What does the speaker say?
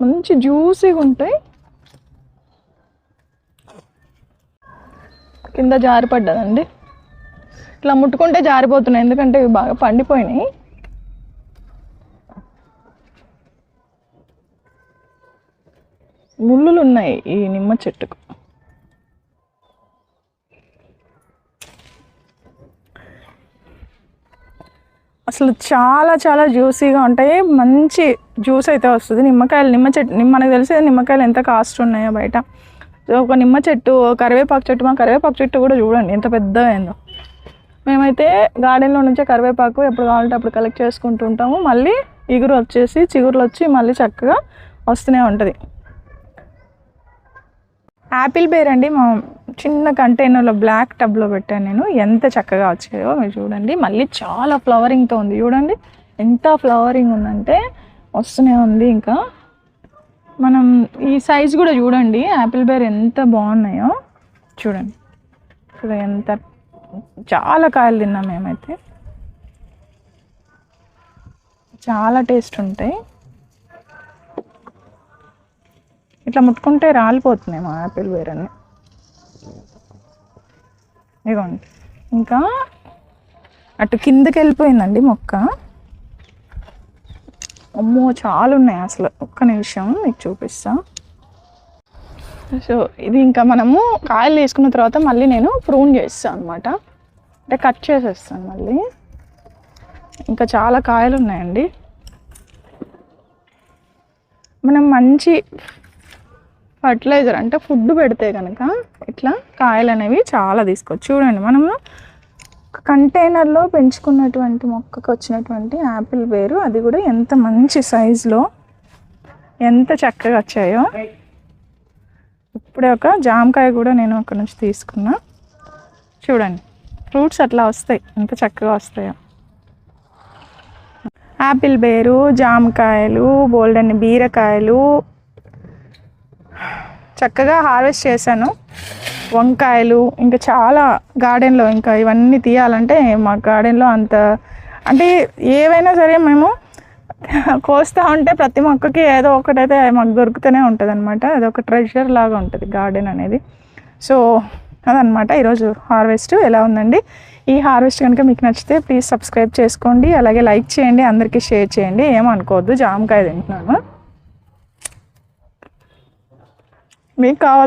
మంచి జ్యూసీగా ఉంటాయి. కింద జారి పడ్డదండి, ఇట్లా ముట్టుకుంటే జారిపోతున్నాయి ఎందుకంటే ఇవి బాగా పండిపోయినాయి. ముళ్ళులు ఉన్నాయి ఈ నిమ్మ చెట్టుకు. అసలు చాలా చాలా జ్యూసీగా ఉంటాయి, మంచి జ్యూస్ అయితే వస్తుంది. నిమ్మకాయలు, నిమ్మ చెట్టు మనకు తెలిసే నిమ్మకాయలు ఎంత కాస్ట్ ఉన్నాయో బయట. ఒక నిమ్మ చెట్టు, కరివేపాకు చెట్టు, మా కరివేపాకు చెట్టు కూడా చూడండి ఎంత పెద్దగా అయిందో. మేమైతే గార్డెన్లో నుంచే కరివేపాకు ఎప్పుడు కావాలంటే అప్పుడు కలెక్ట్ చేసుకుంటూ ఉంటాము. మళ్ళీ చిగురులు వచ్చి మళ్ళీ చక్కగా వస్తూనే ఉంటుంది. యాపిల్ బేర్ అండి, మా చిన్న కంటైనర్లో బ్లాక్ టబ్లో పెట్టాను నేను. ఎంత చక్కగా వచ్చాయో మీరు చూడండి. మళ్ళీ చాలా ఫ్లవరింగ్తో ఉంది చూడండి, ఎంత ఫ్లవరింగ్ ఉందంటే వస్తూనే ఉంది. ఇంకా మనం ఈ సైజ్ కూడా చూడండి, యాపిల్ బేర్ ఎంత బాగున్నాయో చూడండి. ఇక్కడ ఎంత చాలా కాయలు తిన్నాం మేమైతే, చాలా టేస్ట్ ఉంటాయి. ఇట్లా ముట్టుకుంటే రాలిపోతున్నాయి మా యాపిల్ బేర్ అని. ఇదిగోండి, ఇంకా అటు కిందకి వెళ్ళిపోయిందండి మొక్క. అమ్మో చాలా ఉన్నాయి అసలు. ఒక్క నిమిషం మీకు చూపిస్తా. సో ఇది ఇంకా మనము కాయలు తీసుకున్న తర్వాత మళ్ళీ నేను ప్రూన్ చేస్తాను అనమాట, అంటే కట్ చేసేస్తాను మళ్ళీ. ఇంకా చాలా కాయలు ఉన్నాయండి. మనం మంచి ఫర్టిలైజర్ అంటే ఫుడ్ పెడితే కనుక ఇట్లా కాయలు అనేవి చాలా తీసుకోవచ్చు. చూడండి, మనము కంటైనర్లో పెంచుకున్నటువంటి మొక్కకు వచ్చినటువంటి యాపిల్ బేరు, అది కూడా ఎంత మంచి సైజులో ఎంత చక్కగా వచ్చాయో. ఇప్పుడే ఒక జామకాయ కూడా నేను అక్కడ నుంచి తీసుకున్నా. చూడండి, ఫ్రూట్స్ అట్లా వస్తాయి, ఎంత చక్కగా వస్తాయో. యాపిల్ బేరు, జామకాయలు, బోల్డన్ని బీరకాయలు చక్కగా హార్వెస్ట్ చేశాను. వంకాయలు ఇంకా చాలా గార్డెన్లో, ఇంకా ఇవన్నీ తీయాలంటే మా గార్డెన్లో అంత అంటే ఏవైనా సరే మేము కోస్తూ ఉంటే ప్రతి మొక్కకి ఏదో ఒకటైతే మాకు దొరుకుతూనే ఉంటుంది అనమాట. అదొక ట్రెజర్ లాగా ఉంటుంది గార్డెన్ అనేది. సో అదనమాట ఈరోజు హార్వెస్ట్ ఎలా ఉందండి. ఈ హార్వెస్ట్ కనుక మీకు నచ్చితే ప్లీజ్ సబ్స్క్రైబ్ చేసుకోండి, అలాగే లైక్ చేయండి, అందరికీ షేర్ చేయండి. ఏమనుకోవద్దు, జామకాయ తింటున్నాను. మీకు కావాలి